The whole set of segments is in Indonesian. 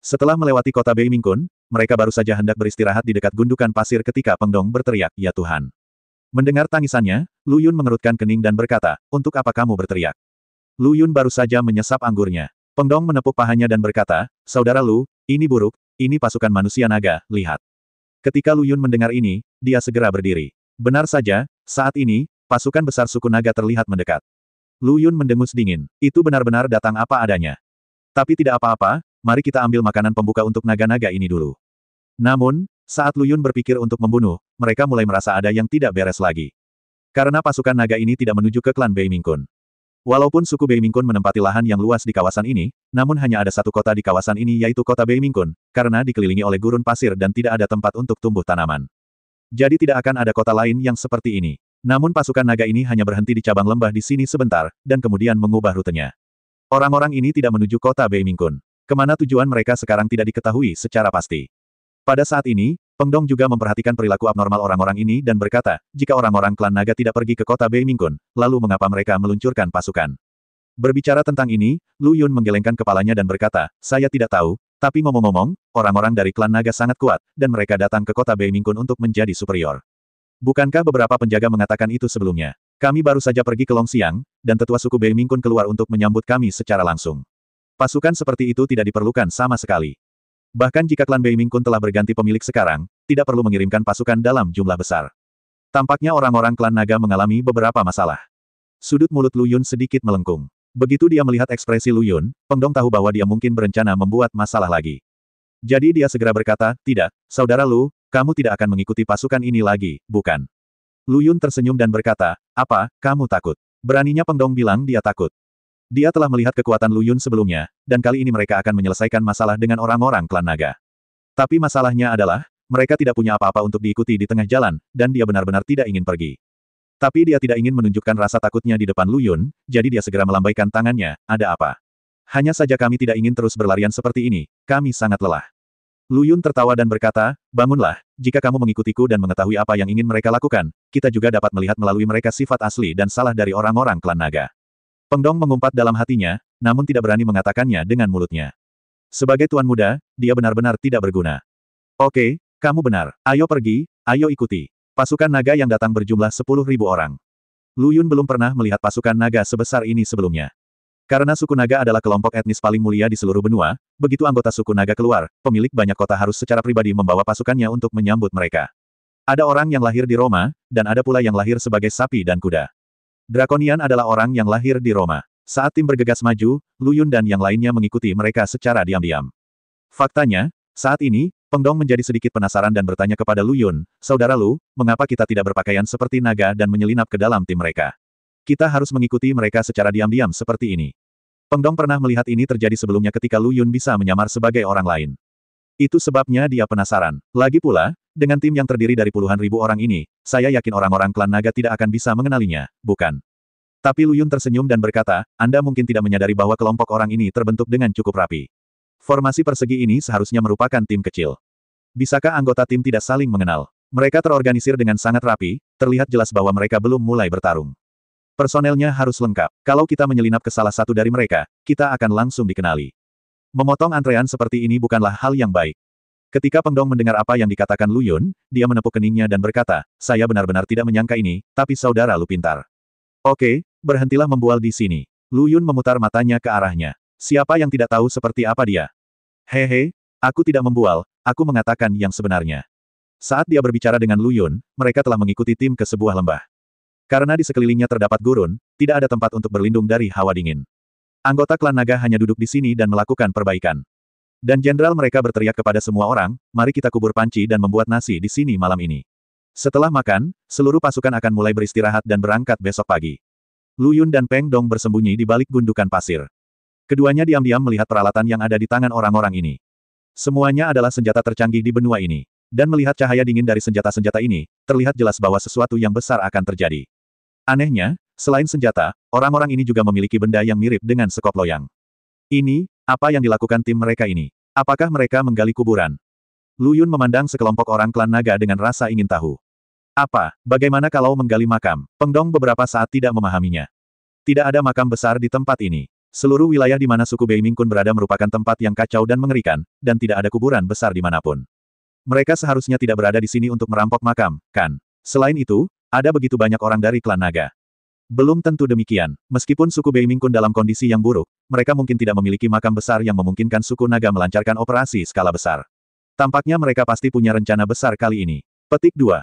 Setelah melewati kota Bei Mingkun, mereka baru saja hendak beristirahat di dekat gundukan pasir ketika Peng Dong berteriak, "Ya Tuhan!" Mendengar tangisannya, Lu Yun mengerutkan kening dan berkata, "Untuk apa kamu berteriak?" Lu Yun baru saja menyesap anggurnya. Peng Dong menepuk pahanya dan berkata, "Saudara Lu, ini buruk, ini pasukan manusia naga, lihat." Ketika Lu Yun mendengar ini, dia segera berdiri. Benar saja, saat ini, pasukan besar suku naga terlihat mendekat. Lu Yun mendengus dingin. Itu benar-benar datang apa adanya. Tapi tidak apa-apa, mari kita ambil makanan pembuka untuk naga-naga ini dulu. Namun, saat Lu Yun berpikir untuk membunuh, mereka mulai merasa ada yang tidak beres lagi. Karena pasukan naga ini tidak menuju ke klan Bei Mingkun. Walaupun suku Bei Mingkun menempati lahan yang luas di kawasan ini, namun hanya ada satu kota di kawasan ini yaitu kota Bei Mingkun, karena dikelilingi oleh gurun pasir dan tidak ada tempat untuk tumbuh tanaman. Jadi tidak akan ada kota lain yang seperti ini. Namun pasukan naga ini hanya berhenti di cabang lembah di sini sebentar, dan kemudian mengubah rutenya. Orang-orang ini tidak menuju kota Bei Mingkun. Kemana tujuan mereka sekarang tidak diketahui secara pasti. Pada saat ini, Peng Dong juga memperhatikan perilaku abnormal orang-orang ini dan berkata, jika orang-orang klan naga tidak pergi ke kota Bei Mingkun, lalu mengapa mereka meluncurkan pasukan? Berbicara tentang ini, Lu Yun menggelengkan kepalanya dan berkata, saya tidak tahu, tapi ngomong-ngomong, orang-orang dari klan naga sangat kuat, dan mereka datang ke kota Bei Mingkun untuk menjadi superior. Bukankah beberapa penjaga mengatakan itu sebelumnya? Kami baru saja pergi ke Longxiang, dan tetua suku Bei Mingkun keluar untuk menyambut kami secara langsung. Pasukan seperti itu tidak diperlukan sama sekali. Bahkan jika klan Bei Mingkun telah berganti pemilik sekarang, tidak perlu mengirimkan pasukan dalam jumlah besar. Tampaknya orang-orang klan naga mengalami beberapa masalah. Sudut mulut Lu Yun sedikit melengkung. Begitu dia melihat ekspresi Lu Yun, Peng Dong tahu bahwa dia mungkin berencana membuat masalah lagi. Jadi dia segera berkata, tidak, saudara Lu, kamu tidak akan mengikuti pasukan ini lagi, bukan? Lu Yun tersenyum dan berkata, apa, kamu takut? Beraninya Peng Dong bilang dia takut. Dia telah melihat kekuatan Lu Yun sebelumnya, dan kali ini mereka akan menyelesaikan masalah dengan orang-orang klan naga. Tapi masalahnya adalah, mereka tidak punya apa-apa untuk diikuti di tengah jalan, dan dia benar-benar tidak ingin pergi. Tapi dia tidak ingin menunjukkan rasa takutnya di depan Lu Yun, jadi dia segera melambaikan tangannya, ada apa? Hanya saja kami tidak ingin terus berlarian seperti ini, kami sangat lelah. Lu Yun tertawa dan berkata, bangunlah, jika kamu mengikutiku dan mengetahui apa yang ingin mereka lakukan, kita juga dapat melihat melalui mereka sifat asli dan salah dari orang-orang klan naga. Peng Dong mengumpat dalam hatinya, namun tidak berani mengatakannya dengan mulutnya. Sebagai tuan muda, dia benar-benar tidak berguna. Oke, kamu benar. Ayo pergi, ayo ikuti. Pasukan naga yang datang berjumlah 10.000 orang. Lu Yun belum pernah melihat pasukan naga sebesar ini sebelumnya. Karena suku naga adalah kelompok etnis paling mulia di seluruh benua, begitu anggota suku naga keluar, pemilik banyak kota harus secara pribadi membawa pasukannya untuk menyambut mereka. Ada orang yang lahir di Roma, dan ada pula yang lahir sebagai sapi dan kuda. Drakonian adalah orang yang lahir di Roma. Saat tim bergegas maju, Lu Yun dan yang lainnya mengikuti mereka secara diam-diam. Faktanya, saat ini, Peng Dong menjadi sedikit penasaran dan bertanya kepada Lu Yun, saudara Lu, mengapa kita tidak berpakaian seperti naga dan menyelinap ke dalam tim mereka? Kita harus mengikuti mereka secara diam-diam seperti ini. Peng Dong pernah melihat ini terjadi sebelumnya ketika Lu Yun bisa menyamar sebagai orang lain. Itu sebabnya dia penasaran. Lagi pula, dengan tim yang terdiri dari puluhan ribu orang ini, saya yakin orang-orang klan naga tidak akan bisa mengenalinya, bukan? Tapi Lu Yun tersenyum dan berkata, Anda mungkin tidak menyadari bahwa kelompok orang ini terbentuk dengan cukup rapi. Formasi persegi ini seharusnya merupakan tim kecil. Bisakah anggota tim tidak saling mengenal? Mereka terorganisir dengan sangat rapi, terlihat jelas bahwa mereka belum mulai bertarung. Personelnya harus lengkap. Kalau kita menyelinap ke salah satu dari mereka, kita akan langsung dikenali. Memotong antrean seperti ini bukanlah hal yang baik. Ketika Peng Dong mendengar apa yang dikatakan Lu Yun, dia menepuk keningnya dan berkata, saya benar-benar tidak menyangka ini, tapi saudara Lu pintar. Oke, berhentilah membual di sini. Lu Yun memutar matanya ke arahnya. Siapa yang tidak tahu seperti apa dia? Hehe, aku tidak membual, aku mengatakan yang sebenarnya. Saat dia berbicara dengan Lu Yun, mereka telah mengikuti tim ke sebuah lembah. Karena di sekelilingnya terdapat gurun, tidak ada tempat untuk berlindung dari hawa dingin. Anggota klan naga hanya duduk di sini dan melakukan perbaikan. Dan jenderal mereka berteriak kepada semua orang, mari kita kubur panci dan membuat nasi di sini malam ini. Setelah makan, seluruh pasukan akan mulai beristirahat dan berangkat besok pagi. Lu Yun dan Peng Dong bersembunyi di balik gundukan pasir. Keduanya diam-diam melihat peralatan yang ada di tangan orang-orang ini. Semuanya adalah senjata tercanggih di benua ini. Dan melihat cahaya dingin dari senjata-senjata ini, terlihat jelas bahwa sesuatu yang besar akan terjadi. Anehnya, selain senjata, orang-orang ini juga memiliki benda yang mirip dengan sekop loyang. Ini, apa yang dilakukan tim mereka ini? Apakah mereka menggali kuburan? Lu Yun memandang sekelompok orang klan naga dengan rasa ingin tahu. Apa, bagaimana kalau menggali makam? Peng Dong beberapa saat tidak memahaminya. Tidak ada makam besar di tempat ini. Seluruh wilayah di mana suku Beimingkun berada merupakan tempat yang kacau dan mengerikan, dan tidak ada kuburan besar dimanapun. Mereka seharusnya tidak berada di sini untuk merampok makam, kan? Selain itu, ada begitu banyak orang dari klan naga. Belum tentu demikian, meskipun suku Beimingkun dalam kondisi yang buruk, mereka mungkin tidak memiliki makam besar yang memungkinkan suku naga melancarkan operasi skala besar. Tampaknya mereka pasti punya rencana besar kali ini. Petik 2.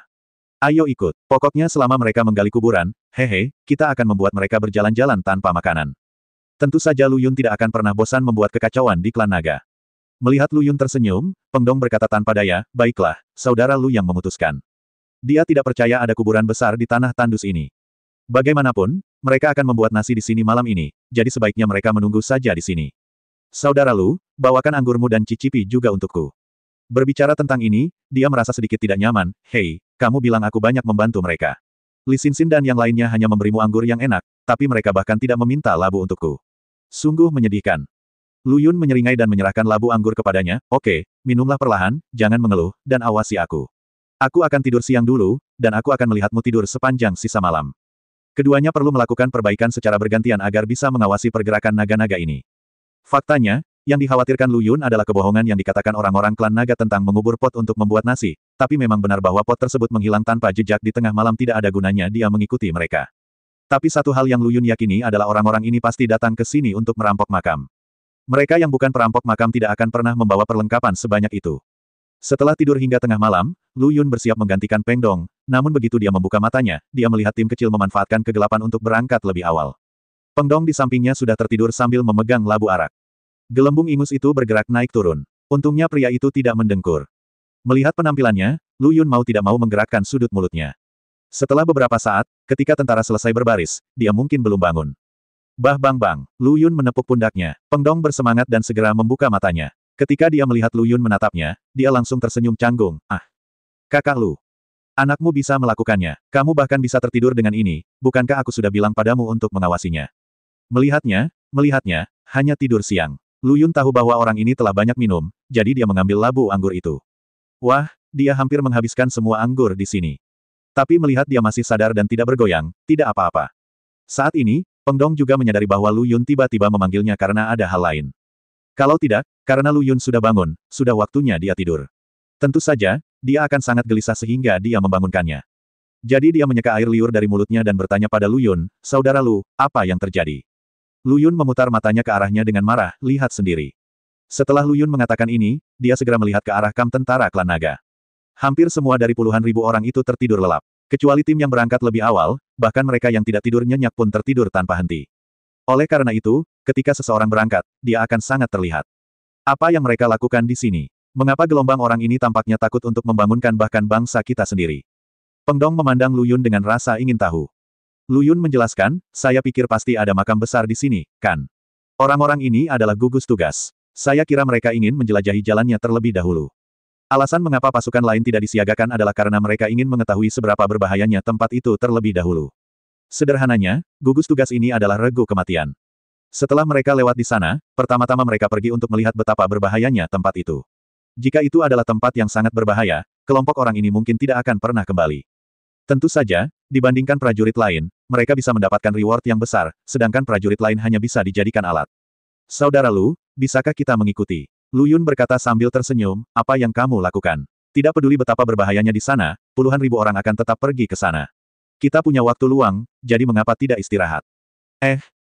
Ayo ikut. Pokoknya selama mereka menggali kuburan, hehe, kita akan membuat mereka berjalan-jalan tanpa makanan. Tentu saja Lu Yun tidak akan pernah bosan membuat kekacauan di klan naga. Melihat Lu Yun tersenyum, Peng Dong berkata tanpa daya, baiklah, saudara Lu yang memutuskan. Dia tidak percaya ada kuburan besar di tanah tandus ini. Bagaimanapun, mereka akan membuat nasi di sini malam ini, jadi sebaiknya mereka menunggu saja di sini. Saudara Lu, bawakan anggurmu dan cicipi juga untukku. Berbicara tentang ini, dia merasa sedikit tidak nyaman, hei, kamu bilang aku banyak membantu mereka. Li Xinxin dan yang lainnya hanya memberimu anggur yang enak, tapi mereka bahkan tidak meminta labu untukku. Sungguh menyedihkan. Lu Yun menyeringai dan menyerahkan labu anggur kepadanya, oke, minumlah perlahan, jangan mengeluh, dan awasi aku. Aku akan tidur siang dulu, dan aku akan melihatmu tidur sepanjang sisa malam. Keduanya perlu melakukan perbaikan secara bergantian agar bisa mengawasi pergerakan naga-naga ini. Faktanya, yang dikhawatirkan Lu Yun adalah kebohongan yang dikatakan orang-orang klan naga tentang mengubur pot untuk membuat nasi, tapi memang benar bahwa pot tersebut menghilang tanpa jejak di tengah malam tidak ada gunanya dia mengikuti mereka. Tapi satu hal yang Lu Yun yakini adalah orang-orang ini pasti datang ke sini untuk merampok makam. Mereka yang bukan perampok makam tidak akan pernah membawa perlengkapan sebanyak itu. Setelah tidur hingga tengah malam, Lu Yun bersiap menggantikan Peng Dong, namun begitu dia membuka matanya, dia melihat tim kecil memanfaatkan kegelapan untuk berangkat lebih awal. Peng Dong di sampingnya sudah tertidur sambil memegang labu arak. Gelembung ingus itu bergerak naik turun. Untungnya pria itu tidak mendengkur. Melihat penampilannya, Lu Yun mau tidak mau menggerakkan sudut mulutnya. Setelah beberapa saat, ketika tentara selesai berbaris, dia mungkin belum bangun. Bah bang bang, Lu Yun menepuk pundaknya. Peng Dong bersemangat dan segera membuka matanya. Ketika dia melihat Lu Yun menatapnya, dia langsung tersenyum canggung. Ah, kakak Lu. Anakmu bisa melakukannya. Kamu bahkan bisa tertidur dengan ini, bukankah aku sudah bilang padamu untuk mengawasinya? Melihatnya, hanya tidur siang. Lu Yun tahu bahwa orang ini telah banyak minum, jadi dia mengambil labu anggur itu. Wah, dia hampir menghabiskan semua anggur di sini. Tapi melihat dia masih sadar dan tidak bergoyang, tidak apa-apa. Saat ini, Peng Dong juga menyadari bahwa Lu Yun tiba-tiba memanggilnya karena ada hal lain. Kalau tidak, karena Lu Yun sudah bangun, sudah waktunya dia tidur. Tentu saja, dia akan sangat gelisah sehingga dia membangunkannya. Jadi dia menyeka air liur dari mulutnya dan bertanya pada Lu Yun, saudara Lu, apa yang terjadi? Lu Yun memutar matanya ke arahnya dengan marah, lihat sendiri. Setelah Lu Yun mengatakan ini, dia segera melihat ke arah kamp tentara klan naga. Hampir semua dari puluhan ribu orang itu tertidur lelap. Kecuali tim yang berangkat lebih awal, bahkan mereka yang tidak tidur nyenyak pun tertidur tanpa henti. Oleh karena itu, ketika seseorang berangkat, dia akan sangat terlihat. Apa yang mereka lakukan di sini? Mengapa gelombang orang ini tampaknya takut untuk membangunkan bahkan bangsa kita sendiri? Peng Dong memandang Lu Yun dengan rasa ingin tahu. Lu Yun menjelaskan, saya pikir pasti ada makam besar di sini, kan? Orang-orang ini adalah gugus tugas. Saya kira mereka ingin menjelajahi jalannya terlebih dahulu. Alasan mengapa pasukan lain tidak disiagakan adalah karena mereka ingin mengetahui seberapa berbahayanya tempat itu terlebih dahulu. Sederhananya, gugus tugas ini adalah regu kematian. Setelah mereka lewat di sana, pertama-tama mereka pergi untuk melihat betapa berbahayanya tempat itu. Jika itu adalah tempat yang sangat berbahaya, kelompok orang ini mungkin tidak akan pernah kembali. Tentu saja, dibandingkan prajurit lain, mereka bisa mendapatkan reward yang besar, sedangkan prajurit lain hanya bisa dijadikan alat. Saudara Lu, bisakah kita mengikuti? Lu Yun berkata sambil tersenyum, apa yang kamu lakukan? Tidak peduli betapa berbahayanya di sana, puluhan ribu orang akan tetap pergi ke sana. Kita punya waktu luang, jadi mengapa tidak istirahat?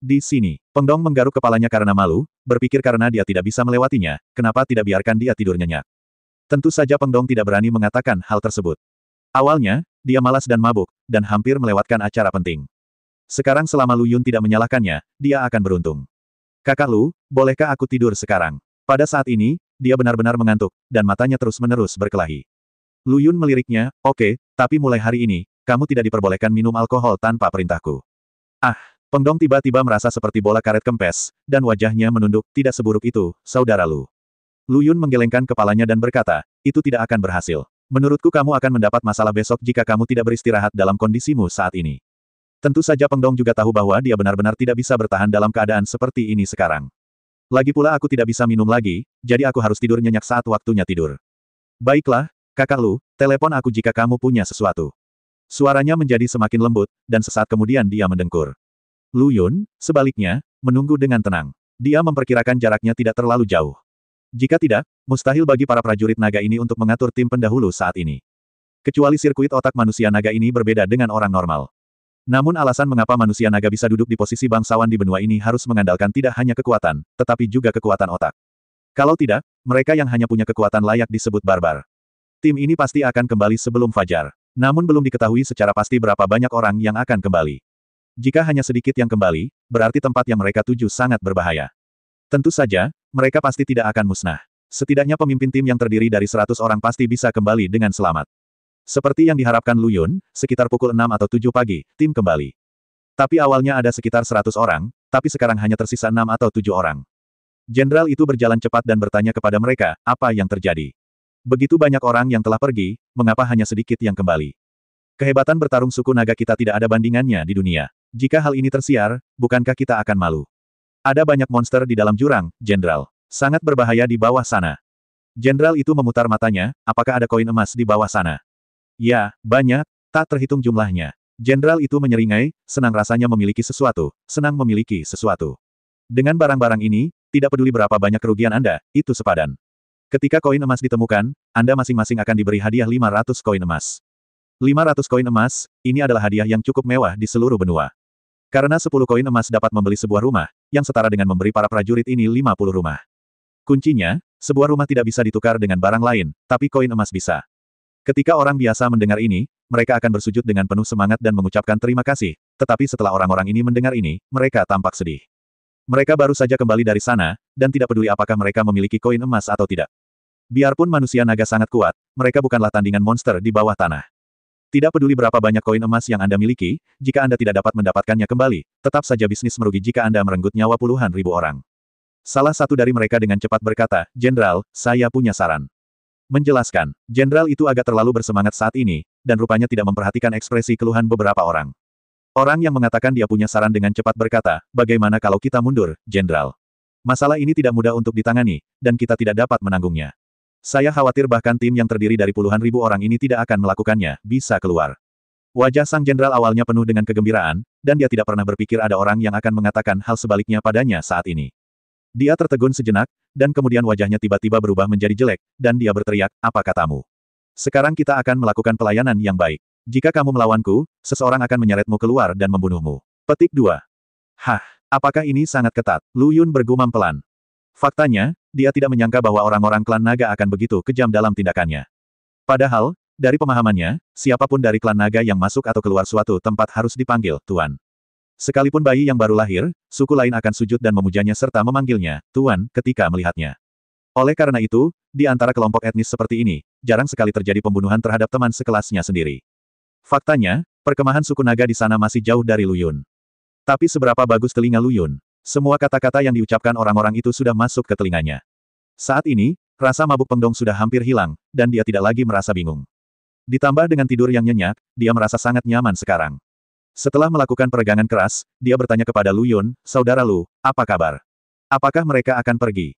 Di sini. Peng Dong menggaruk kepalanya karena malu, berpikir karena dia tidak bisa melewatinya, kenapa tidak biarkan dia tidur nyenyak. Tentu saja Peng Dong tidak berani mengatakan hal tersebut. Awalnya, dia malas dan mabuk, dan hampir melewatkan acara penting. Sekarang selama Lu Yun tidak menyalahkannya, dia akan beruntung. Kakak Lu, bolehkah aku tidur sekarang? Pada saat ini, dia benar-benar mengantuk, dan matanya terus-menerus berkelahi. Lu Yun meliriknya, oke, tapi mulai hari ini, kamu tidak diperbolehkan minum alkohol tanpa perintahku. Ah, Peng Dong tiba-tiba merasa seperti bola karet kempes, dan wajahnya menunduk, tidak seburuk itu, saudara Lu. Lu Yun menggelengkan kepalanya dan berkata, itu tidak akan berhasil. Menurutku kamu akan mendapat masalah besok jika kamu tidak beristirahat dalam kondisimu saat ini. Tentu saja Peng Dong juga tahu bahwa dia benar-benar tidak bisa bertahan dalam keadaan seperti ini sekarang. Lagi pula aku tidak bisa minum lagi, jadi aku harus tidur nyenyak saat waktunya tidur. Baiklah, kakak Lu, telepon aku jika kamu punya sesuatu. Suaranya menjadi semakin lembut, dan sesaat kemudian dia mendengkur. Lu Yun, sebaliknya, menunggu dengan tenang. Dia memperkirakan jaraknya tidak terlalu jauh. Jika tidak, mustahil bagi para prajurit naga ini untuk mengatur tim pendahulu saat ini. Kecuali sirkuit otak manusia naga ini berbeda dengan orang normal. Namun alasan mengapa manusia naga bisa duduk di posisi bangsawan di benua ini harus mengandalkan tidak hanya kekuatan, tetapi juga kekuatan otak. Kalau tidak, mereka yang hanya punya kekuatan layak disebut barbar. Tim ini pasti akan kembali sebelum fajar. Namun belum diketahui secara pasti berapa banyak orang yang akan kembali. Jika hanya sedikit yang kembali, berarti tempat yang mereka tuju sangat berbahaya. Tentu saja, mereka pasti tidak akan musnah. Setidaknya pemimpin tim yang terdiri dari 100 orang pasti bisa kembali dengan selamat. Seperti yang diharapkan Lu Yun, sekitar pukul 6 atau 7 pagi, tim kembali. Tapi awalnya ada sekitar 100 orang, tapi sekarang hanya tersisa 6 atau 7 orang. Jenderal itu berjalan cepat dan bertanya kepada mereka, apa yang terjadi. Begitu banyak orang yang telah pergi, mengapa hanya sedikit yang kembali? Kehebatan bertarung suku naga kita tidak ada bandingannya di dunia. Jika hal ini tersiar, bukankah kita akan malu? Ada banyak monster di dalam jurang, Jenderal. Sangat berbahaya di bawah sana. Jenderal itu memutar matanya, apakah ada koin emas di bawah sana? Ya, banyak, tak terhitung jumlahnya. Jenderal itu menyeringai, senang rasanya memiliki sesuatu, senang memiliki sesuatu. Dengan barang-barang ini, tidak peduli berapa banyak kerugian Anda, itu sepadan. Ketika koin emas ditemukan, Anda masing-masing akan diberi hadiah 500 koin emas. 500 koin emas, ini adalah hadiah yang cukup mewah di seluruh benua. Karena 10 koin emas dapat membeli sebuah rumah, yang setara dengan memberi para prajurit ini 50 rumah. Kuncinya, sebuah rumah tidak bisa ditukar dengan barang lain, tapi koin emas bisa. Ketika orang biasa mendengar ini, mereka akan bersujud dengan penuh semangat dan mengucapkan terima kasih, tetapi setelah orang-orang ini mendengar ini, mereka tampak sedih. Mereka baru saja kembali dari sana, dan tidak peduli apakah mereka memiliki koin emas atau tidak. Biarpun manusia naga sangat kuat, mereka bukanlah tandingan monster di bawah tanah. Tidak peduli berapa banyak koin emas yang Anda miliki, jika Anda tidak dapat mendapatkannya kembali, tetap saja bisnis merugi jika Anda merenggut nyawa puluhan ribu orang. Salah satu dari mereka dengan cepat berkata, Jenderal, saya punya saran. Menjelaskan, jenderal itu agak terlalu bersemangat saat ini, dan rupanya tidak memperhatikan ekspresi keluhan beberapa orang. Orang yang mengatakan dia punya saran dengan cepat berkata, bagaimana kalau kita mundur, jenderal? Masalah ini tidak mudah untuk ditangani, dan kita tidak dapat menanggungnya. Saya khawatir bahkan tim yang terdiri dari puluhan ribu orang ini tidak akan melakukannya, bisa keluar. Wajah sang jenderal awalnya penuh dengan kegembiraan, dan dia tidak pernah berpikir ada orang yang akan mengatakan hal sebaliknya padanya saat ini. Dia tertegun sejenak, dan kemudian wajahnya tiba-tiba berubah menjadi jelek, dan dia berteriak, apa katamu? Sekarang kita akan melakukan pelayanan yang baik. Jika kamu melawanku, seseorang akan menyeretmu keluar dan membunuhmu. Petik 2. Hah, apakah ini sangat ketat? Lu Yun bergumam pelan. Faktanya, dia tidak menyangka bahwa orang-orang klan naga akan begitu kejam dalam tindakannya. Padahal, dari pemahamannya, siapapun dari klan naga yang masuk atau keluar suatu tempat harus dipanggil, Tuan. Sekalipun bayi yang baru lahir, suku lain akan sujud dan memujanya serta memanggilnya, Tuan, ketika melihatnya. Oleh karena itu, di antara kelompok etnis seperti ini, jarang sekali terjadi pembunuhan terhadap teman sekelasnya sendiri. Faktanya, perkemahan suku naga di sana masih jauh dari Lu Yun. Tapi seberapa bagus telinga Lu Yun? Semua kata-kata yang diucapkan orang-orang itu sudah masuk ke telinganya. Saat ini, rasa mabuk Pengdong sudah hampir hilang, dan dia tidak lagi merasa bingung. Ditambah dengan tidur yang nyenyak, dia merasa sangat nyaman sekarang. Setelah melakukan peregangan keras, dia bertanya kepada Lu Yun, saudara Lu, apa kabar? Apakah mereka akan pergi?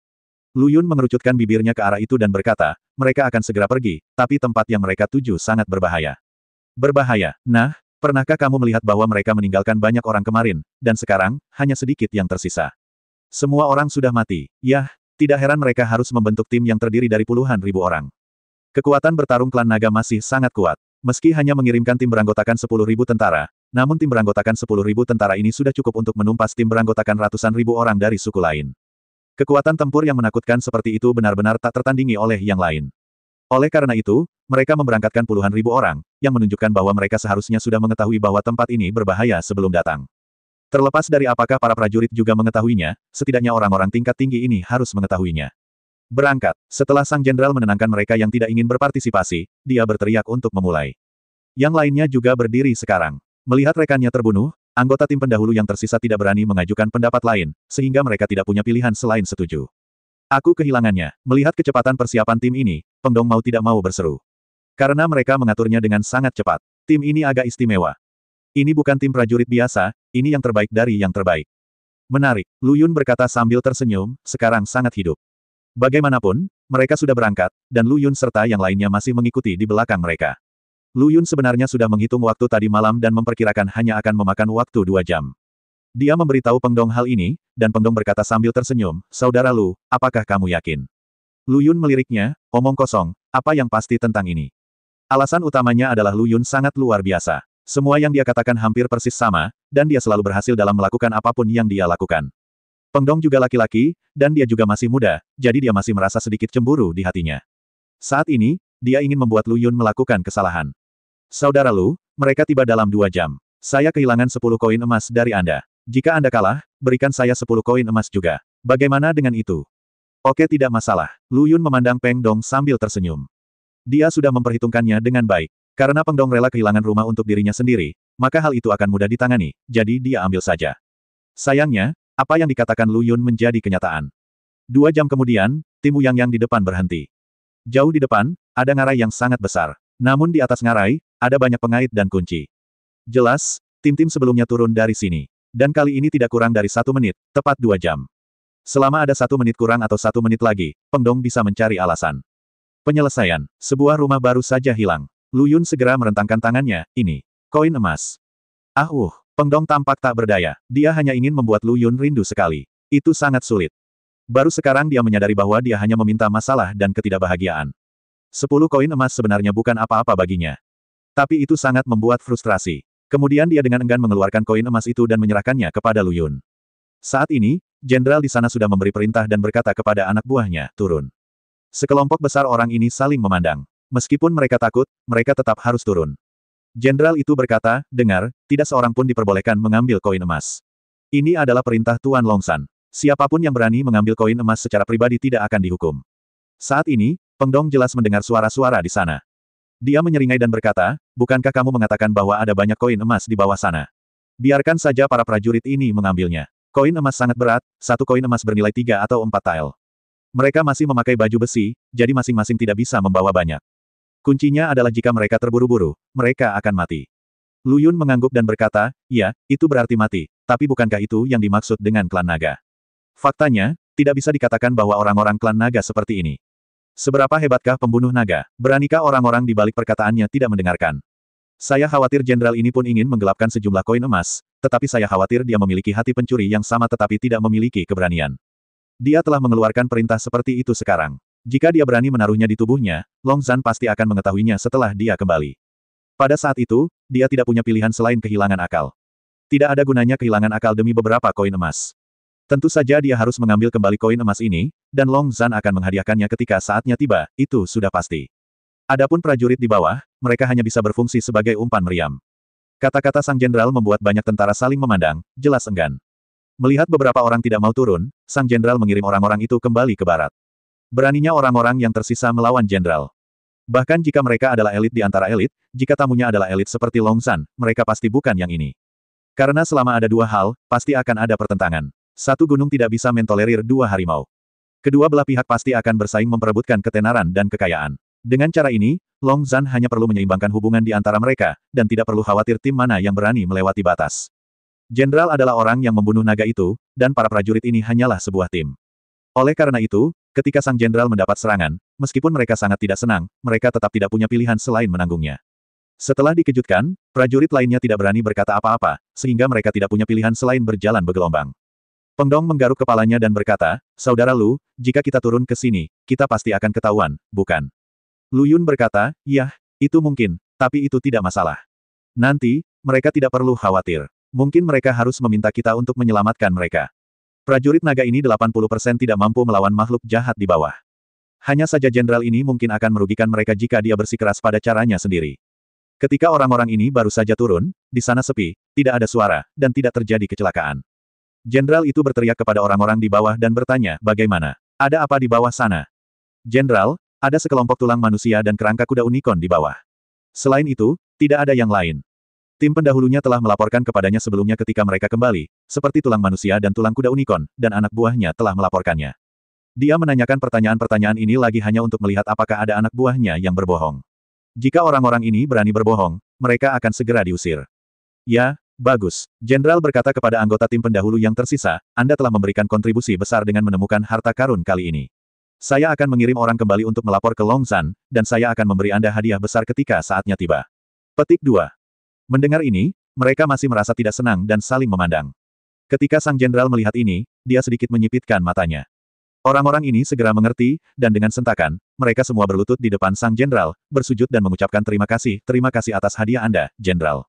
Lu Yun mengerucutkan bibirnya ke arah itu dan berkata, mereka akan segera pergi, tapi tempat yang mereka tuju sangat berbahaya. Berbahaya? Nah, pernahkah kamu melihat bahwa mereka meninggalkan banyak orang kemarin, dan sekarang, hanya sedikit yang tersisa? Semua orang sudah mati. Yah, tidak heran mereka harus membentuk tim yang terdiri dari puluhan ribu orang. Kekuatan bertarung klan naga masih sangat kuat. Meski hanya mengirimkan tim beranggotakan 10.000 tentara, namun tim beranggotakan 10.000 tentara ini sudah cukup untuk menumpas tim beranggotakan ratusan ribu orang dari suku lain. Kekuatan tempur yang menakutkan seperti itu benar-benar tak tertandingi oleh yang lain. Oleh karena itu, mereka memberangkatkan puluhan ribu orang, yang menunjukkan bahwa mereka seharusnya sudah mengetahui bahwa tempat ini berbahaya sebelum datang. Terlepas dari apakah para prajurit juga mengetahuinya, setidaknya orang-orang tingkat tinggi ini harus mengetahuinya. Berangkat. Setelah sang jenderal menenangkan mereka yang tidak ingin berpartisipasi, dia berteriak untuk memulai. Yang lainnya juga berdiri sekarang. Melihat rekannya terbunuh, anggota tim pendahulu yang tersisa tidak berani mengajukan pendapat lain, sehingga mereka tidak punya pilihan selain setuju. Aku kehilangannya. Melihat kecepatan persiapan tim ini, Pengdong mau tidak mau berseru. Karena mereka mengaturnya dengan sangat cepat. Tim ini agak istimewa. Ini bukan tim prajurit biasa, ini yang terbaik dari yang terbaik. Menarik, Lu Yun berkata sambil tersenyum, sekarang sangat hidup. Bagaimanapun, mereka sudah berangkat, dan Lu Yun serta yang lainnya masih mengikuti di belakang mereka. Lu Yun sebenarnya sudah menghitung waktu tadi malam dan memperkirakan hanya akan memakan waktu 2 jam. Dia memberitahu Peng Dong hal ini, dan Peng Dong berkata sambil tersenyum, "Saudara Lu, apakah kamu yakin?" Lu Yun meliriknya, "Omong kosong, apa yang pasti tentang ini?" Alasan utamanya adalah Lu Yun sangat luar biasa. Semua yang dia katakan hampir persis sama, dan dia selalu berhasil dalam melakukan apapun yang dia lakukan. Peng Dong juga laki-laki, dan dia juga masih muda, jadi dia masih merasa sedikit cemburu di hatinya. Saat ini, dia ingin membuat Lu Yun melakukan kesalahan. "Saudara Lu, mereka tiba dalam 2 jam. Saya kehilangan 10 koin emas dari Anda. Jika Anda kalah, berikan saya 10 koin emas juga. Bagaimana dengan itu?" "Oke, tidak masalah." Lu Yun memandang Peng Dong sambil tersenyum. Dia sudah memperhitungkannya dengan baik. Karena Peng Dong rela kehilangan rumah untuk dirinya sendiri, maka hal itu akan mudah ditangani, jadi dia ambil saja. Sayangnya, apa yang dikatakan Lu Yun menjadi kenyataan. 2 jam kemudian, tim Wu Yang di depan berhenti. Jauh di depan, ada ngarai yang sangat besar. Namun di atas ngarai, ada banyak pengait dan kunci. Jelas, tim-tim sebelumnya turun dari sini. Dan kali ini tidak kurang dari 1 menit, tepat 2 jam. Selama ada 1 menit kurang atau 1 menit lagi, Peng Dong bisa mencari alasan. Penyelesaian, sebuah rumah baru saja hilang. Lu Yun segera merentangkan tangannya, "Ini, koin emas." Peng Dong tampak tak berdaya. Dia hanya ingin membuat Lu Yun rindu sekali. Itu sangat sulit. Baru sekarang dia menyadari bahwa dia hanya meminta masalah dan ketidakbahagiaan. 10 koin emas sebenarnya bukan apa-apa baginya. Tapi itu sangat membuat frustrasi. Kemudian dia dengan enggan mengeluarkan koin emas itu dan menyerahkannya kepada Lu Yun. Saat ini, jenderal di sana sudah memberi perintah dan berkata kepada anak buahnya, "Turun." Sekelompok besar orang ini saling memandang. Meskipun mereka takut, mereka tetap harus turun. Jenderal itu berkata, "Dengar, tidak seorang pun diperbolehkan mengambil koin emas. Ini adalah perintah Tuan Longshan. Siapapun yang berani mengambil koin emas secara pribadi tidak akan dihukum." Saat ini, Peng Dong jelas mendengar suara-suara di sana. Dia menyeringai dan berkata, "Bukankah kamu mengatakan bahwa ada banyak koin emas di bawah sana? Biarkan saja para prajurit ini mengambilnya. Koin emas sangat berat, 1 koin emas bernilai 3 atau 4 tael. Mereka masih memakai baju besi, jadi masing-masing tidak bisa membawa banyak. Kuncinya adalah jika mereka terburu-buru, mereka akan mati." Lu Yun mengangguk dan berkata, "Ya, itu berarti mati, tapi bukankah itu yang dimaksud dengan klan naga? Faktanya, tidak bisa dikatakan bahwa orang-orang klan naga seperti ini. Seberapa hebatkah pembunuh naga? Beranikah orang-orang di balik perkataannya tidak mendengarkan? Saya khawatir jenderal ini pun ingin menggelapkan sejumlah koin emas, tetapi saya khawatir dia memiliki hati pencuri yang sama tetapi tidak memiliki keberanian. Dia telah mengeluarkan perintah seperti itu sekarang. Jika dia berani menaruhnya di tubuhnya, Long Zhan pasti akan mengetahuinya setelah dia kembali. Pada saat itu, dia tidak punya pilihan selain kehilangan akal. Tidak ada gunanya kehilangan akal demi beberapa koin emas. Tentu saja dia harus mengambil kembali koin emas ini, dan Long Zhan akan menghadiahkannya ketika saatnya tiba, itu sudah pasti. Adapun prajurit di bawah, mereka hanya bisa berfungsi sebagai umpan meriam. Kata-kata sang jenderal membuat banyak tentara saling memandang, jelas enggan. Melihat beberapa orang tidak mau turun, sang jenderal mengirim orang-orang itu kembali ke barat. Beraninya orang-orang yang tersisa melawan jenderal. Bahkan jika mereka adalah elit di antara elit, jika tamunya adalah elit seperti Long Zhan, mereka pasti bukan yang ini. Karena selama ada 2 hal, pasti akan ada pertentangan. 1 gunung tidak bisa mentolerir 2 harimau. Kedua belah pihak pasti akan bersaing memperebutkan ketenaran dan kekayaan. Dengan cara ini, Long Zhan hanya perlu menyeimbangkan hubungan di antara mereka, dan tidak perlu khawatir tim mana yang berani melewati batas. Jenderal adalah orang yang membunuh naga itu, dan para prajurit ini hanyalah sebuah tim. Oleh karena itu, ketika sang jenderal mendapat serangan, meskipun mereka sangat tidak senang, mereka tetap tidak punya pilihan selain menanggungnya. Setelah dikejutkan, prajurit lainnya tidak berani berkata apa-apa, sehingga mereka tidak punya pilihan selain berjalan bergelombang. Peng Dong menggaruk kepalanya dan berkata, "Saudara Lu, jika kita turun ke sini, kita pasti akan ketahuan, bukan?" Lu Yun berkata, "Yah, itu mungkin, tapi itu tidak masalah. Nanti, mereka tidak perlu khawatir. Mungkin mereka harus meminta kita untuk menyelamatkan mereka. Prajurit naga ini 80% tidak mampu melawan makhluk jahat di bawah. Hanya saja jenderal ini mungkin akan merugikan mereka jika dia bersikeras pada caranya sendiri." Ketika orang-orang ini baru saja turun, di sana sepi, tidak ada suara, dan tidak terjadi kecelakaan. Jenderal itu berteriak kepada orang-orang di bawah dan bertanya, "Bagaimana? Ada apa di bawah sana?" "Jenderal, ada sekelompok tulang manusia dan kerangka kuda unicorn di bawah. Selain itu, tidak ada yang lain. Tim pendahulunya telah melaporkan kepadanya sebelumnya ketika mereka kembali, seperti tulang manusia dan tulang kuda unicorn, dan anak buahnya telah melaporkannya." Dia menanyakan pertanyaan-pertanyaan ini lagi hanya untuk melihat apakah ada anak buahnya yang berbohong. Jika orang-orang ini berani berbohong, mereka akan segera diusir. "Ya, bagus." Jenderal berkata kepada anggota tim pendahulu yang tersisa, "Anda telah memberikan kontribusi besar dengan menemukan harta karun kali ini. Saya akan mengirim orang kembali untuk melapor ke Long Zhan, dan saya akan memberi Anda hadiah besar ketika saatnya tiba." Petik 2. Mendengar ini, mereka masih merasa tidak senang dan saling memandang. Ketika Sang Jenderal melihat ini, dia sedikit menyipitkan matanya. Orang-orang ini segera mengerti, dan dengan sentakan, mereka semua berlutut di depan Sang Jenderal, bersujud dan mengucapkan terima kasih atas hadiah Anda, Jenderal.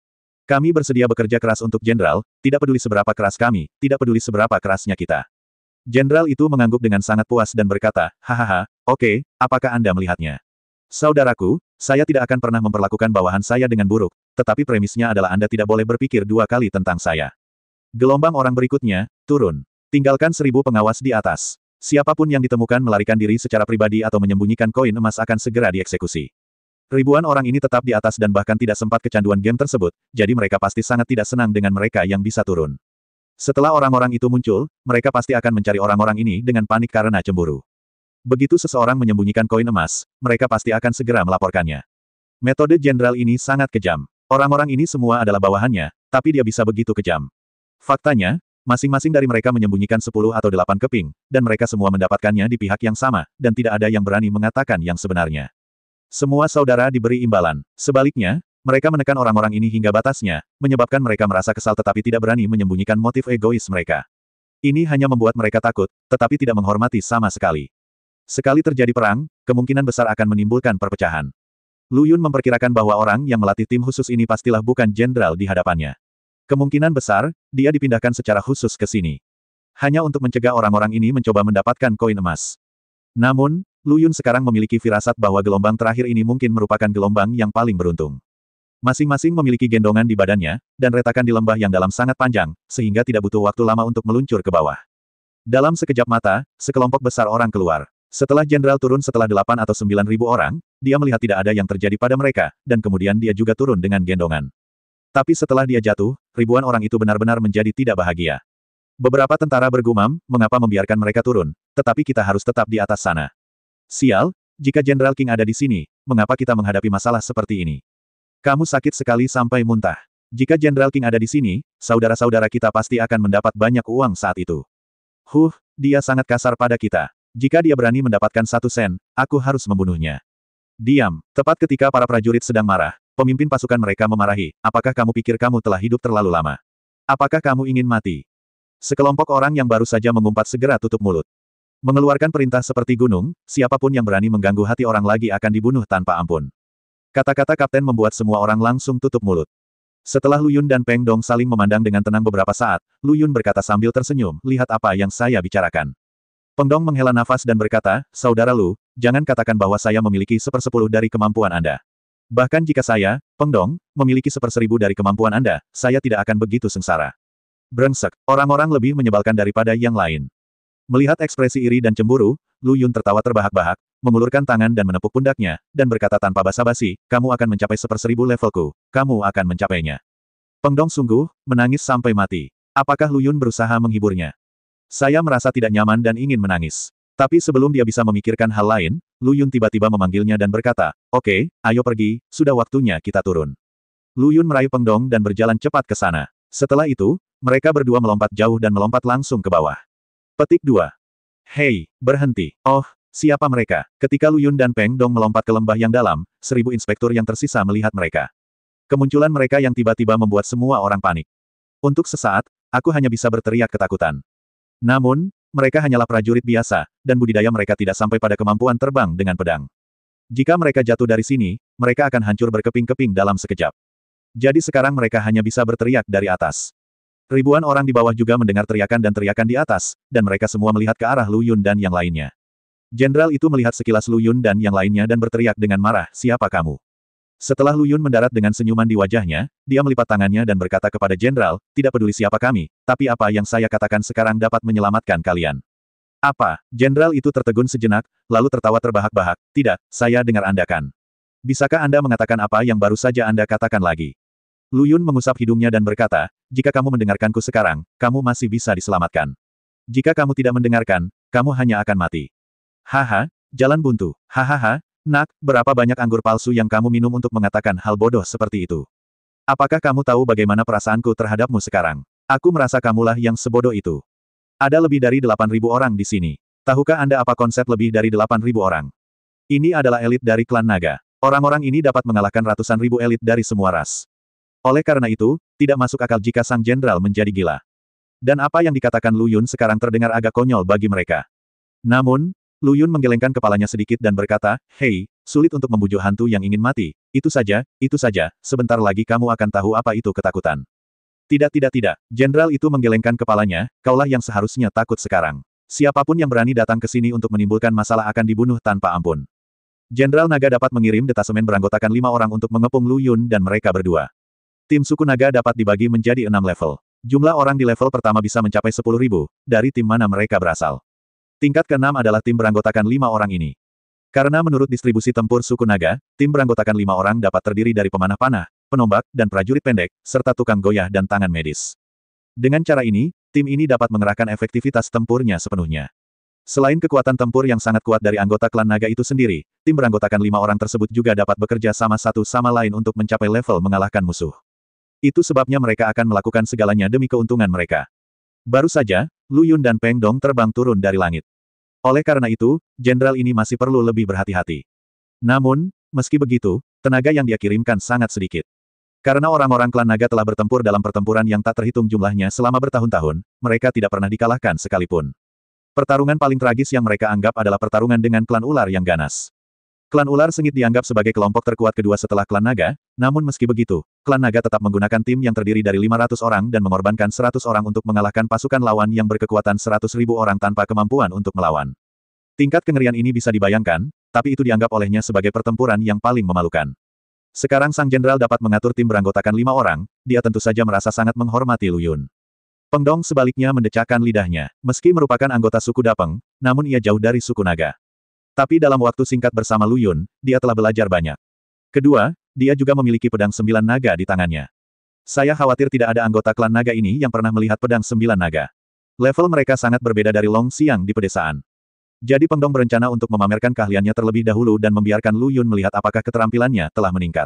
Kami bersedia bekerja keras untuk Jenderal, tidak peduli seberapa keras kami, tidak peduli seberapa kerasnya kita. Jenderal itu mengangguk dengan sangat puas dan berkata, hahaha, oke, apakah Anda melihatnya? Saudaraku, saya tidak akan pernah memperlakukan bawahan saya dengan buruk, tetapi premisnya adalah Anda tidak boleh berpikir dua kali tentang saya. Gelombang orang berikutnya, turun. Tinggalkan 1000 pengawas di atas. Siapapun yang ditemukan melarikan diri secara pribadi atau menyembunyikan koin emas akan segera dieksekusi. Ribuan orang ini tetap di atas dan bahkan tidak sempat kecanduan game tersebut, jadi mereka pasti sangat tidak senang dengan mereka yang bisa turun. Setelah orang-orang itu muncul, mereka pasti akan mencari orang-orang ini dengan panik karena cemburu. Begitu seseorang menyembunyikan koin emas, mereka pasti akan segera melaporkannya. Metode jenderal ini sangat kejam. Orang-orang ini semua adalah bawahannya, tapi dia bisa begitu kejam. Faktanya, masing-masing dari mereka menyembunyikan 10 atau 8 keping, dan mereka semua mendapatkannya di pihak yang sama, dan tidak ada yang berani mengatakan yang sebenarnya. Semua saudara diberi imbalan. Sebaliknya, mereka menekan orang-orang ini hingga batasnya, menyebabkan mereka merasa kesal tetapi tidak berani menyembunyikan motif egois mereka. Ini hanya membuat mereka takut, tetapi tidak menghormati sama sekali. Sekali terjadi perang, kemungkinan besar akan menimbulkan perpecahan. Lu Yun memperkirakan bahwa orang yang melatih tim khusus ini pastilah bukan jenderal di hadapannya. Kemungkinan besar, dia dipindahkan secara khusus ke sini. Hanya untuk mencegah orang-orang ini mencoba mendapatkan koin emas. Namun, Lu Yun sekarang memiliki firasat bahwa gelombang terakhir ini mungkin merupakan gelombang yang paling beruntung. Masing-masing memiliki gendongan di badannya, dan retakan di lembah yang dalam sangat panjang, sehingga tidak butuh waktu lama untuk meluncur ke bawah. Dalam sekejap mata, sekelompok besar orang keluar. Setelah jenderal turun setelah 8 atau 9 ribu orang, dia melihat tidak ada yang terjadi pada mereka, dan kemudian dia juga turun dengan gendongan. Tapi setelah dia jatuh, ribuan orang itu benar-benar menjadi tidak bahagia. Beberapa tentara bergumam, mengapa membiarkan mereka turun, tetapi kita harus tetap di atas sana. Sial, jika Jenderal King ada di sini, mengapa kita menghadapi masalah seperti ini? Kamu sakit sekali sampai muntah. Jika Jenderal King ada di sini, saudara-saudara kita pasti akan mendapat banyak uang saat itu. Dia sangat kasar pada kita. Jika dia berani mendapatkan 1 sen, aku harus membunuhnya. Diam, tepat ketika para prajurit sedang marah. Pemimpin pasukan mereka memarahi, apakah kamu pikir kamu telah hidup terlalu lama? Apakah kamu ingin mati? Sekelompok orang yang baru saja mengumpat segera tutup mulut. Mengeluarkan perintah seperti gunung, siapapun yang berani mengganggu hati orang lagi akan dibunuh tanpa ampun. Kata-kata kapten membuat semua orang langsung tutup mulut. Setelah Lu Yun dan Peng Dong saling memandang dengan tenang beberapa saat, Lu Yun berkata sambil tersenyum, lihat apa yang saya bicarakan. Peng Dong menghela nafas dan berkata, saudara Lu, jangan katakan bahwa saya memiliki 1/10 dari kemampuan Anda. Bahkan jika saya, Peng Dong, memiliki 1/1000 dari kemampuan Anda, saya tidak akan begitu sengsara. Brengsek, orang-orang lebih menyebalkan daripada yang lain. Melihat ekspresi iri dan cemburu, Lu Yun tertawa terbahak-bahak, mengulurkan tangan dan menepuk pundaknya, dan berkata tanpa basa-basi, kamu akan mencapai 1/1000 levelku, kamu akan mencapainya. Peng Dong sungguh, menangis sampai mati. Apakah Lu Yun berusaha menghiburnya? Saya merasa tidak nyaman dan ingin menangis. Tapi sebelum dia bisa memikirkan hal lain, Lu Yun tiba-tiba memanggilnya dan berkata, oke, ayo pergi, sudah waktunya kita turun. Lu Yun meraih Peng Dong dan berjalan cepat ke sana. Setelah itu, mereka berdua melompat jauh dan melompat langsung ke bawah. Petik 2. Hei, berhenti. Oh, siapa mereka? Ketika Lu Yun dan Peng Dong melompat ke lembah yang dalam, 1000 inspektur yang tersisa melihat mereka. Kemunculan mereka yang tiba-tiba membuat semua orang panik. Untuk sesaat, aku hanya bisa berteriak ketakutan. Namun, mereka hanyalah prajurit biasa, dan budidaya mereka tidak sampai pada kemampuan terbang dengan pedang. Jika mereka jatuh dari sini, mereka akan hancur berkeping-keping dalam sekejap. Jadi sekarang mereka hanya bisa berteriak dari atas. Ribuan orang di bawah juga mendengar teriakan dan teriakan di atas, dan mereka semua melihat ke arah Lu Yun dan yang lainnya. Jenderal itu melihat sekilas Lu Yun dan yang lainnya dan berteriak dengan marah, siapa kamu? Setelah Lu Yun mendarat dengan senyuman di wajahnya, dia melipat tangannya dan berkata kepada jenderal, tidak peduli siapa kami, tapi apa yang saya katakan sekarang dapat menyelamatkan kalian. Apa? Jenderal itu tertegun sejenak, lalu tertawa terbahak-bahak, tidak, saya dengar Anda kan. Bisakah Anda mengatakan apa yang baru saja Anda katakan lagi? Lu Yun mengusap hidungnya dan berkata, jika kamu mendengarkanku sekarang, kamu masih bisa diselamatkan. Jika kamu tidak mendengarkan, kamu hanya akan mati. Haha, jalan buntu, hahaha. Nak, berapa banyak anggur palsu yang kamu minum untuk mengatakan hal bodoh seperti itu? Apakah kamu tahu bagaimana perasaanku terhadapmu sekarang? Aku merasa kamulah yang sebodoh itu. Ada lebih dari 8.000 orang di sini. Tahukah Anda apa konsep lebih dari 8.000 orang? Ini adalah elit dari klan naga. Orang-orang ini dapat mengalahkan ratusan ribu elit dari semua ras. Oleh karena itu, tidak masuk akal jika sang jenderal menjadi gila. Dan apa yang dikatakan Lu Yun sekarang terdengar agak konyol bagi mereka. Namun, Lu Yun menggelengkan kepalanya sedikit dan berkata, "Hei, sulit untuk membujuk hantu yang ingin mati. Itu saja, sebentar lagi kamu akan tahu apa itu ketakutan." Tidak. Jenderal itu menggelengkan kepalanya, kaulah yang seharusnya takut sekarang. Siapapun yang berani datang ke sini untuk menimbulkan masalah akan dibunuh tanpa ampun. Jenderal Naga dapat mengirim detasemen beranggotakan 5 orang untuk mengepung Lu Yun dan mereka berdua. Tim suku naga dapat dibagi menjadi 6 level. Jumlah orang di level pertama bisa mencapai 10.000, dari tim mana mereka berasal. Tingkat ke-6 adalah tim beranggotakan 5 orang ini. Karena menurut distribusi tempur suku naga, tim beranggotakan 5 orang dapat terdiri dari pemanah panah, penombak, dan prajurit pendek, serta tukang goyah dan tangan medis. Dengan cara ini, tim ini dapat mengerahkan efektivitas tempurnya sepenuhnya. Selain kekuatan tempur yang sangat kuat dari anggota klan naga itu sendiri, tim beranggotakan 5 orang tersebut juga dapat bekerja sama satu sama lain untuk mencapai level mengalahkan musuh. Itu sebabnya mereka akan melakukan segalanya demi keuntungan mereka. Baru saja, Lu Yun dan Peng Dong terbang turun dari langit. Oleh karena itu, jenderal ini masih perlu lebih berhati-hati. Namun, meski begitu, tenaga yang dia kirimkan sangat sedikit. Karena orang-orang klan naga telah bertempur dalam pertempuran yang tak terhitung jumlahnya selama bertahun-tahun, mereka tidak pernah dikalahkan sekalipun. Pertarungan paling tragis yang mereka anggap adalah pertarungan dengan klan ular yang ganas. Klan ular sengit dianggap sebagai kelompok terkuat kedua setelah klan naga, namun meski begitu, klan naga tetap menggunakan tim yang terdiri dari 500 orang dan mengorbankan 100 orang untuk mengalahkan pasukan lawan yang berkekuatan 100.000 orang tanpa kemampuan untuk melawan. Tingkat kengerian ini bisa dibayangkan, tapi itu dianggap olehnya sebagai pertempuran yang paling memalukan. Sekarang sang jenderal dapat mengatur tim beranggotakan 5 orang, dia tentu saja merasa sangat menghormati Lu Yun. Peng Dong sebaliknya mendecakkan lidahnya, meski merupakan anggota suku Dapeng, namun ia jauh dari suku naga. Tapi dalam waktu singkat bersama Lu Yun, dia telah belajar banyak. Kedua, dia juga memiliki pedang 9 naga di tangannya. Saya khawatir tidak ada anggota klan naga ini yang pernah melihat pedang 9 naga. Level mereka sangat berbeda dari Long Xiang di pedesaan. Jadi Peng Dong berencana untuk memamerkan keahliannya terlebih dahulu dan membiarkan Lu Yun melihat apakah keterampilannya telah meningkat.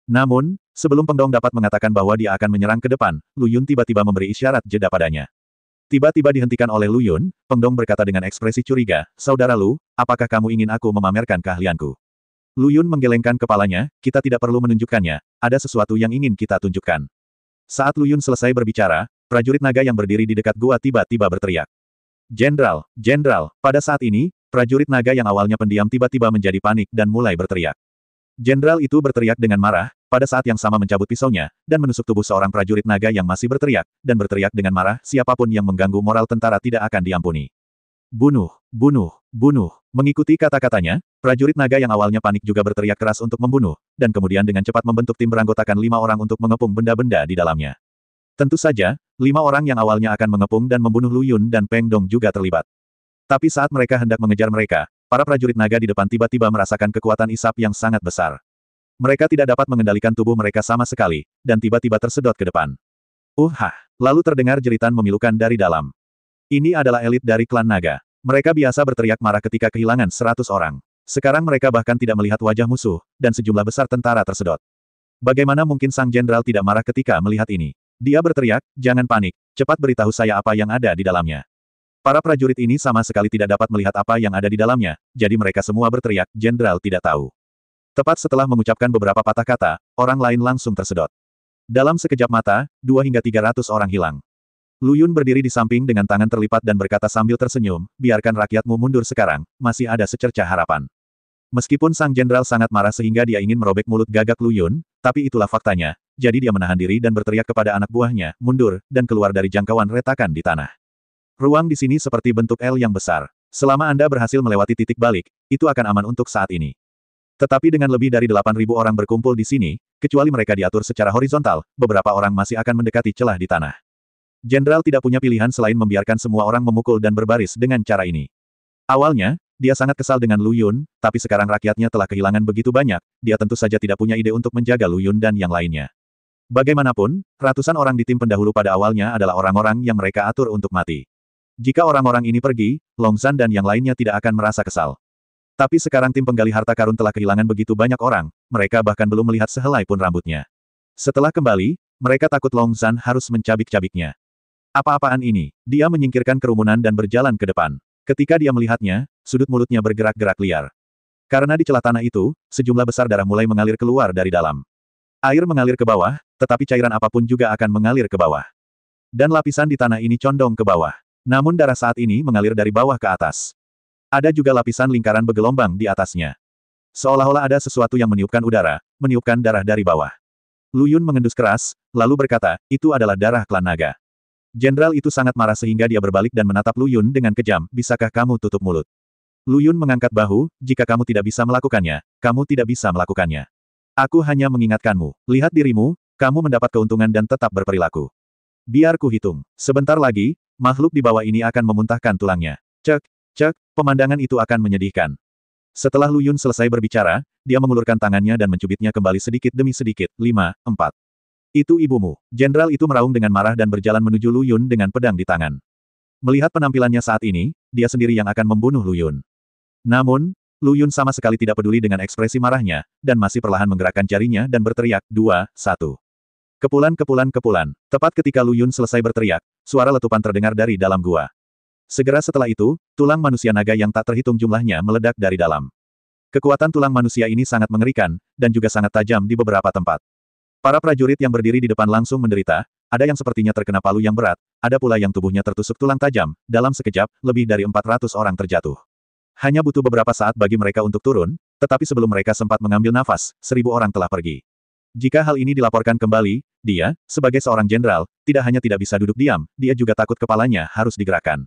Namun, sebelum Peng Dong dapat mengatakan bahwa dia akan menyerang ke depan, Lu Yun tiba-tiba memberi isyarat jeda padanya. Tiba-tiba dihentikan oleh Lu Yun, Peng Dong berkata dengan ekspresi curiga, "Saudara Lu, apakah kamu ingin aku memamerkan keahlianku?" Lu Yun menggelengkan kepalanya, "Kita tidak perlu menunjukkannya, ada sesuatu yang ingin kita tunjukkan." Saat Lu Yun selesai berbicara, prajurit naga yang berdiri di dekat gua tiba-tiba berteriak. "Jenderal! Jenderal!" Pada saat ini, prajurit naga yang awalnya pendiam tiba-tiba menjadi panik dan mulai berteriak. Jenderal itu berteriak dengan marah, pada saat yang sama mencabut pisaunya, dan menusuk tubuh seorang prajurit naga yang masih berteriak, dan berteriak dengan marah, siapapun yang mengganggu moral tentara tidak akan diampuni. "Bunuh! Bunuh! Bunuh!" Mengikuti kata-katanya, prajurit naga yang awalnya panik juga berteriak keras untuk membunuh, dan kemudian dengan cepat membentuk tim beranggotakan 5 orang untuk mengepung benda-benda di dalamnya. Tentu saja, 5 orang yang awalnya akan mengepung dan membunuh Lu Yun dan Peng Dong juga terlibat. Tapi saat mereka hendak mengejar mereka, para prajurit naga di depan tiba-tiba merasakan kekuatan isap yang sangat besar. Mereka tidak dapat mengendalikan tubuh mereka sama sekali, dan tiba-tiba tersedot ke depan. Lalu terdengar jeritan memilukan dari dalam. Ini adalah elit dari klan naga. Mereka biasa berteriak marah ketika kehilangan 100 orang. Sekarang mereka bahkan tidak melihat wajah musuh, dan sejumlah besar tentara tersedot. Bagaimana mungkin sang jenderal tidak marah ketika melihat ini? Dia berteriak, "Jangan panik, cepat beritahu saya apa yang ada di dalamnya." Para prajurit ini sama sekali tidak dapat melihat apa yang ada di dalamnya, jadi mereka semua berteriak, "Jenderal tidak tahu." Tepat setelah mengucapkan beberapa patah kata, orang lain langsung tersedot. Dalam sekejap mata, 2 hingga 300 orang hilang. Lu Yun berdiri di samping dengan tangan terlipat dan berkata sambil tersenyum, "Biarkan rakyatmu mundur sekarang, masih ada secercah harapan." Meskipun sang jenderal sangat marah sehingga dia ingin merobek mulut gagak Lu Yun, tapi itulah faktanya, jadi dia menahan diri dan berteriak kepada anak buahnya, "Mundur," dan keluar dari jangkauan retakan di tanah. Ruang di sini seperti bentuk L yang besar. Selama Anda berhasil melewati titik balik, itu akan aman untuk saat ini. Tetapi dengan lebih dari 8.000 orang berkumpul di sini, kecuali mereka diatur secara horizontal, beberapa orang masih akan mendekati celah di tanah. Jenderal tidak punya pilihan selain membiarkan semua orang memukul dan berbaris dengan cara ini. Awalnya, dia sangat kesal dengan Lu Yun, tapi sekarang rakyatnya telah kehilangan begitu banyak, dia tentu saja tidak punya ide untuk menjaga Lu Yun dan yang lainnya. Bagaimanapun, ratusan orang di tim pendahulu pada awalnya adalah orang-orang yang mereka atur untuk mati. Jika orang-orang ini pergi, Long Zhan dan yang lainnya tidak akan merasa kesal. Tapi sekarang tim penggali harta karun telah kehilangan begitu banyak orang, mereka bahkan belum melihat sehelai pun rambutnya. Setelah kembali, mereka takut Long Zhan harus mencabik-cabiknya. Apa-apaan ini? Dia menyingkirkan kerumunan dan berjalan ke depan. Ketika dia melihatnya, sudut mulutnya bergerak-gerak liar. Karena di celah tanah itu, sejumlah besar darah mulai mengalir keluar dari dalam. Air mengalir ke bawah, tetapi cairan apapun juga akan mengalir ke bawah. Dan lapisan di tanah ini condong ke bawah. Namun darah saat ini mengalir dari bawah ke atas. Ada juga lapisan lingkaran bergelombang di atasnya. Seolah-olah ada sesuatu yang meniupkan udara, meniupkan darah dari bawah. Lu Yun mengendus keras, lalu berkata, itu adalah darah klan naga. Jenderal itu sangat marah sehingga dia berbalik dan menatap Lu Yun dengan kejam, bisakah kamu tutup mulut? Lu Yun mengangkat bahu, jika kamu tidak bisa melakukannya, kamu tidak bisa melakukannya. Aku hanya mengingatkanmu, lihat dirimu, kamu mendapat keuntungan dan tetap berperilaku. Biar ku hitung. Sebentar lagi, makhluk di bawah ini akan memuntahkan tulangnya. Cek, cek, pemandangan itu akan menyedihkan. Setelah Lu Yun selesai berbicara, dia mengulurkan tangannya dan mencubitnya kembali sedikit demi sedikit. 5, 4. Itu ibumu. Jenderal itu meraung dengan marah dan berjalan menuju Lu Yun dengan pedang di tangan. Melihat penampilannya saat ini, dia sendiri yang akan membunuh Lu Yun. Namun, Lu Yun sama sekali tidak peduli dengan ekspresi marahnya, dan masih perlahan menggerakkan jarinya dan berteriak, 2, 1. Kepulan, kepulan, kepulan. Tepat ketika Lu Yun selesai berteriak, suara letupan terdengar dari dalam gua. Segera setelah itu, tulang manusia naga yang tak terhitung jumlahnya meledak dari dalam. Kekuatan tulang manusia ini sangat mengerikan, dan juga sangat tajam di beberapa tempat. Para prajurit yang berdiri di depan langsung menderita, ada yang sepertinya terkena palu yang berat, ada pula yang tubuhnya tertusuk tulang tajam, dalam sekejap, lebih dari 400 orang terjatuh. Hanya butuh beberapa saat bagi mereka untuk turun, tetapi sebelum mereka sempat mengambil nafas, 1000 orang telah pergi. Jika hal ini dilaporkan kembali, dia, sebagai seorang jenderal, tidak hanya tidak bisa duduk diam, dia juga takut kepalanya harus digerakkan.